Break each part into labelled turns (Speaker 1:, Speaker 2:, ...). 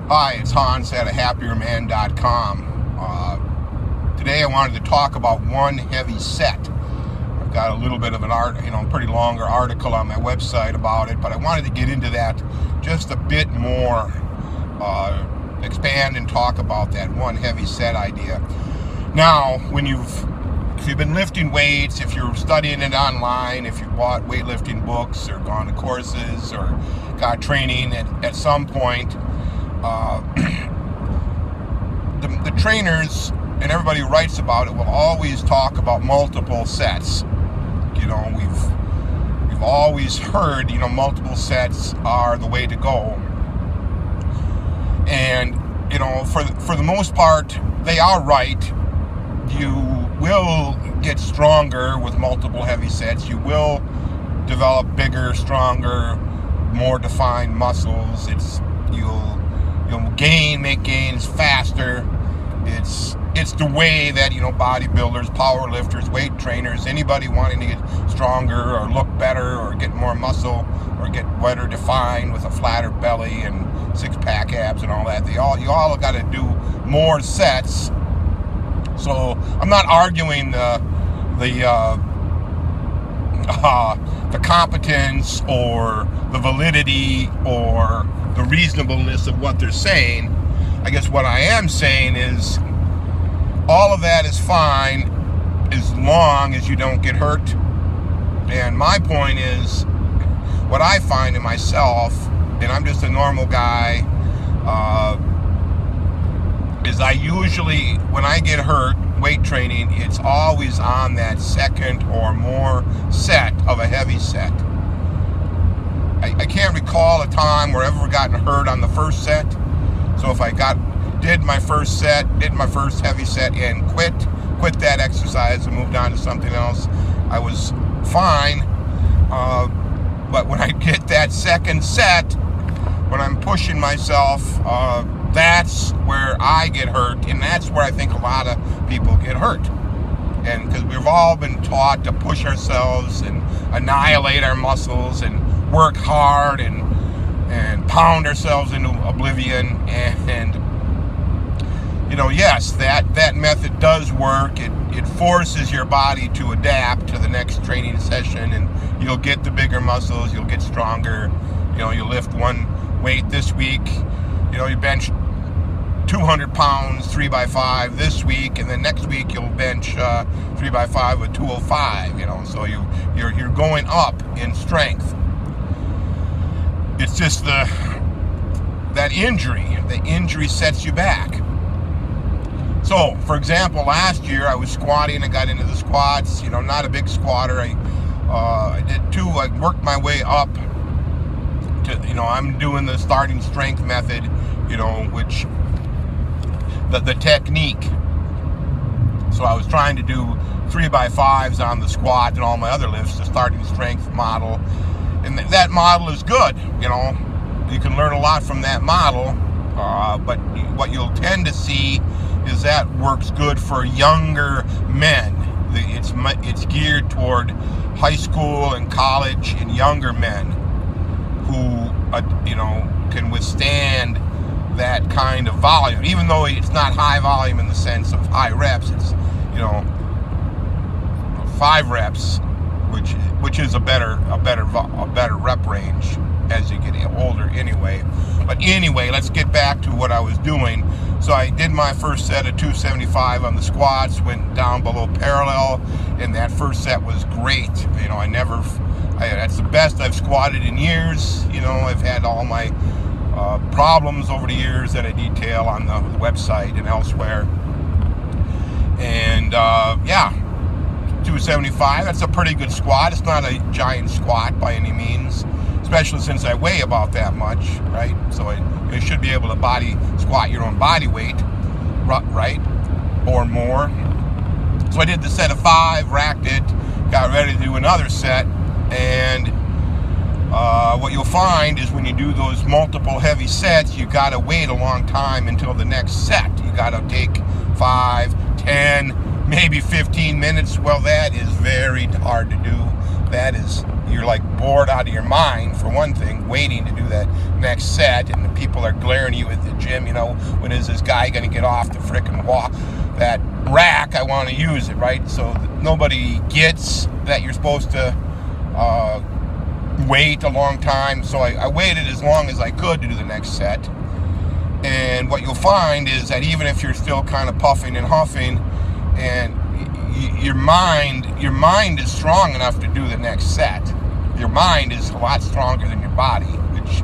Speaker 1: Hi, it's Hans at ahappierman.com. Today I wanted to talk about one heavy set. I've got a little bit of an pretty longer article on my website about it, but I wanted to get into that just a bit more, expand and talk about that one heavy set idea. Now, if you've been lifting weights, if you're studying it online, if you've bought weightlifting books or gone to courses or got training at some point, the trainers and everybody who writes about it will always talk about multiple sets. We've always heard, multiple sets are the way to go. And, for the most part, they are right. You will get stronger with multiple heavy sets. You will develop bigger, stronger, more defined muscles. You'll make gains faster. It's the way that, bodybuilders, power lifters, weight trainers, anybody wanting to get stronger or look better or get more muscle or get better defined with a flatter belly and six-pack abs and all that, you all got to do more sets. So I'm not arguing the competence or the validity or the reasonableness of what they're saying. I guess what I am saying is all of that is fine as long as you don't get hurt. And my point is, what I find in myself, and I'm just a normal guy, is I usually, when I get hurt weight training, it's always on that second or more set of a heavy set. I can't recall a time where I've ever gotten hurt on the first set. So if I did my first heavy set and quit that exercise and moved on to something else, I was fine. But when I get that second set, when I'm pushing myself, that's where I get hurt, and that's where I think a lot of people get hurt. And because we've all been taught to push ourselves and annihilate our muscles and work hard and pound ourselves into oblivion, and yes, that method does work. It forces your body to adapt to the next training session, and you'll get the bigger muscles, you'll get stronger. You'll lift one weight this week, you bench 200 pounds 3x5 this week, and then next week you'll bench 3x5 with 205. So you're going up in strength. It's just the injury sets you back. So, for example, last year I was squatting. I got into the squats. Not a big squatter. I worked my way up to, I'm doing the starting strength method, which the technique. So I was trying to do 3x5s on the squat and all my other lifts, the starting strength model. And that model is good. You can learn a lot from that model. But what you'll tend to see is that works good for younger men. It's geared toward high school and college and younger men who, can withstand that kind of volume, even though it's not high volume in the sense of high reps. It's 5 reps, which is a better rep range as you get older anyway. But anyway, let's get back to what I was doing. So I did my first set of 275 on the squats, went down below parallel, and that first set was great. That's the best I've squatted in years. I've had all my problems over the years that I detail on the website and elsewhere. And 275, that's a pretty good squat. It's not a giant squat by any means, especially since I weigh about that much, right? So you should be able to body squat your own body weight, right? Or more. So I did the set of 5, racked it, got ready to do another set, and what you'll find is when you do those multiple heavy sets, you got to wait a long time until the next set. You got to take 5, 10, maybe 15 minutes. Well, that is very hard to do. you're like bored out of your mind, for one thing, waiting to do that next set, and the people are glaring at you at the gym, when is this guy going to get off the frickin' wall, that rack, I want to use it, right? So nobody gets that you're supposed to wait a long time, so I waited as long as I could to do the next set. And what you'll find is that even if you're still kind of puffing and huffing, and your mind is strong enough to do the next set. Your mind is a lot stronger than your body, which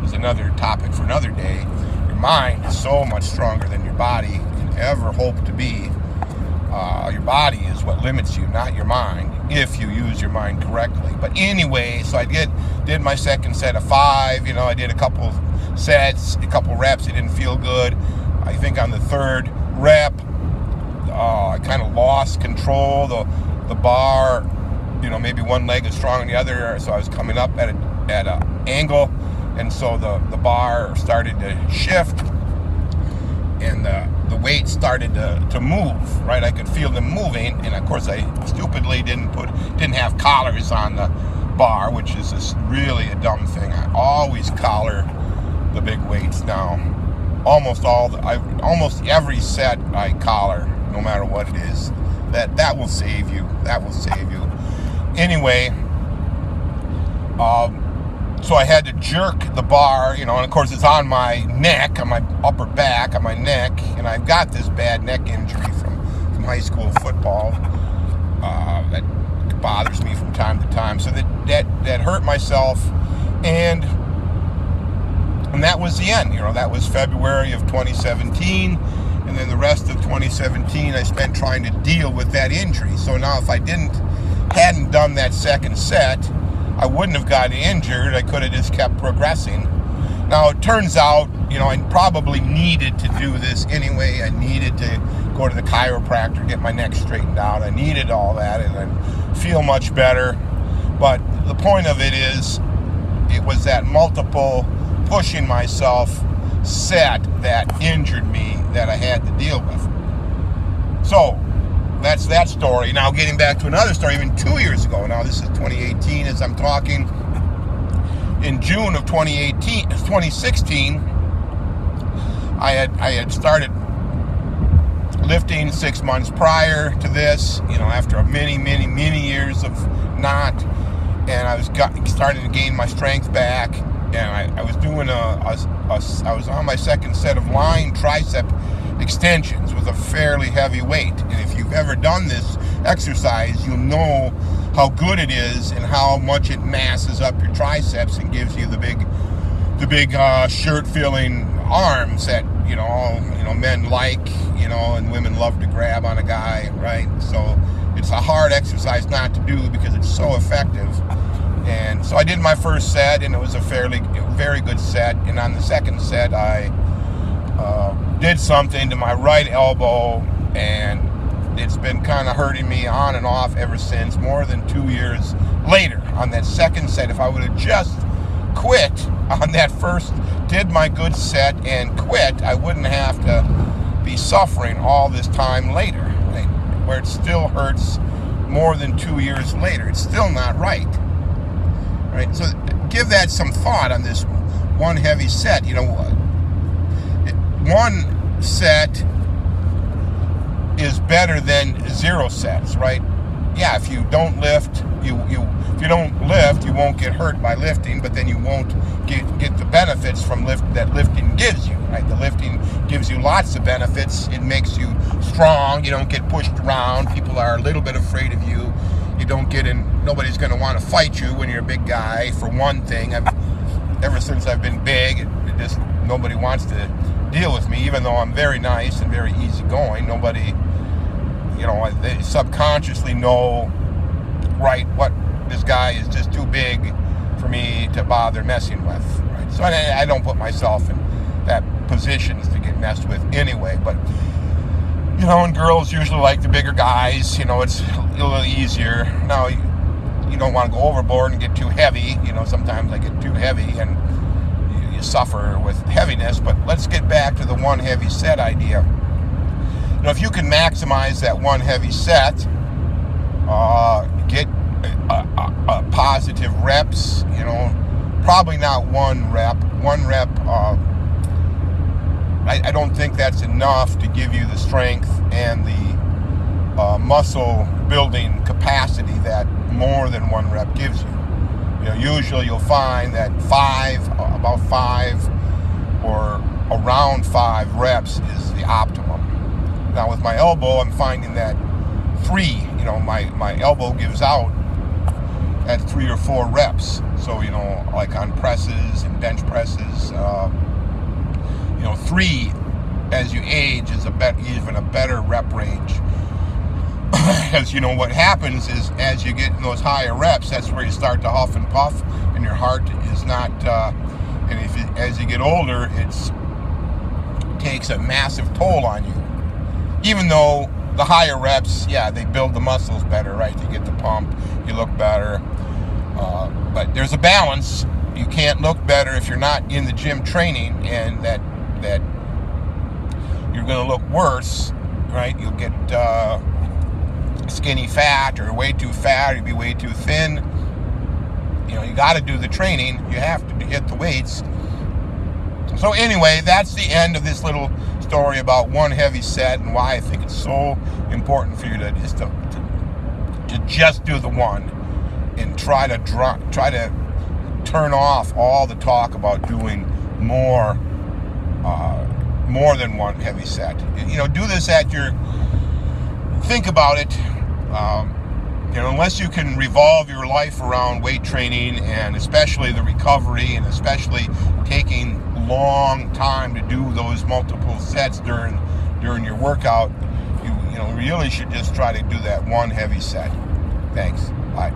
Speaker 1: is another topic for another day. Your mind is so much stronger than your body can ever hope to be. Your body is what limits you, not your mind, if you use your mind correctly. But anyway, so I did my second set of 5. I did a couple sets, a couple reps. It didn't feel good. I think on the third rep, I kind of lost control. The bar, maybe one leg is stronger than the other, so I was coming up at an angle, and so the bar started to shift, and the weight started to move, right? I could feel them moving, and of course I stupidly didn't have collars on the bar, which is just really a dumb thing. I always collar the big weights now. Almost every set I collar, no matter what it is. That will save you. That will save you. Anyway, so I had to jerk the bar, and of course it's on my neck, on my upper back, on my neck, and I've got this bad neck injury from high school football that bothers me from time to time. So that hurt myself, and that was the end. That was February of 2017, and then the rest of 2017 I spent trying to deal with that injury. So now if I hadn't done that second set, I wouldn't have gotten injured. I could have just kept progressing. Now it turns out, I probably needed to do this anyway. I needed to go to the chiropractor, get my neck straightened out. I needed all that, and I feel much better. But the point of it is, it was that multiple pushing myself set that injured me that I had to deal with. So that's that story. Now getting back to another story, even 2 years ago. Now this is 2018 as I'm talking. In June of 2016, I had started lifting 6 months prior to this, after many years of not, and I was starting to gain my strength back, and I was doing I was on my second set of line tricep extensions with a fairly heavy weight. And if you've ever done this exercise, you'll know how good it is and how much it masses up your triceps and gives you the big shirt-filling arms that men like, and women love to grab on a guy, right? So it's a hard exercise not to do because it's so effective. And so I did my first set, and it was a very good set. And on the second set, I did something to my right elbow, and it's been kind of hurting me on and off ever since, more than 2 years later. On that second set, if I would have just quit on that first, did my good set and quit, I wouldn't have to be suffering all this time later, right? Where it still hurts more than 2 years later. It's still not right. Right? So give that some thought on this one heavy set. One set is better than 0 sets, right? Yeah, if you don't lift, you won't get hurt by lifting, but then you won't get the benefits from that lifting gives you, right? The lifting gives you lots of benefits. It makes you strong. You don't get pushed around. People are a little bit afraid of you. You don't get in. Nobody's going to want to fight you when you're a big guy, for one thing. Ever since I've been big, it just nobody wants to deal with me, even though I'm very nice and very easygoing. Nobody, they subconsciously know, right, what this guy is just too big for me to bother messing with, right? So I don't put myself in that positions to get messed with anyway, but and girls usually like the bigger guys. It's a little easier. Now, you don't want to go overboard and get too heavy. Sometimes I get too heavy and you suffer with heaviness. But let's get back to the one heavy set idea. If you can maximize that one heavy set, get positive reps. You know, probably not one rep. One rep, I don't think that's enough to give you the strength and the muscle building capacity that more than one rep gives you. You know, usually you'll find that about five or around 5 reps is the optimum. Now with my elbow, I'm finding that 3, you know, my elbow gives out at 3 or 4 reps. So, you know, like on presses and bench presses, you know, 3 as you age is even a better rep range. Because, you know, what happens is as you get in those higher reps, that's where you start to huff and puff, and your heart is not, and as you get older, it takes a massive toll on you. Even though the higher reps, yeah, they build the muscles better, right? You get the pump, you look better. But there's a balance. You can't look better if you're not in the gym training, and that you're going to look worse, right? You'll get skinny fat, or way too fat, or you'll be way too thin. You know, you got to do the training. You have to hit the weights. So anyway, that's the end of this little story about one heavy set and why I think it's so important for you to just do the one, and try to turn off all the talk about doing more than one heavy set. You know, do this think about it. You know, unless you can revolve your life around weight training, and especially the recovery, and especially taking long time to do those multiple sets during your workout, you know, really should just try to do that one heavy set. Thanks. Bye.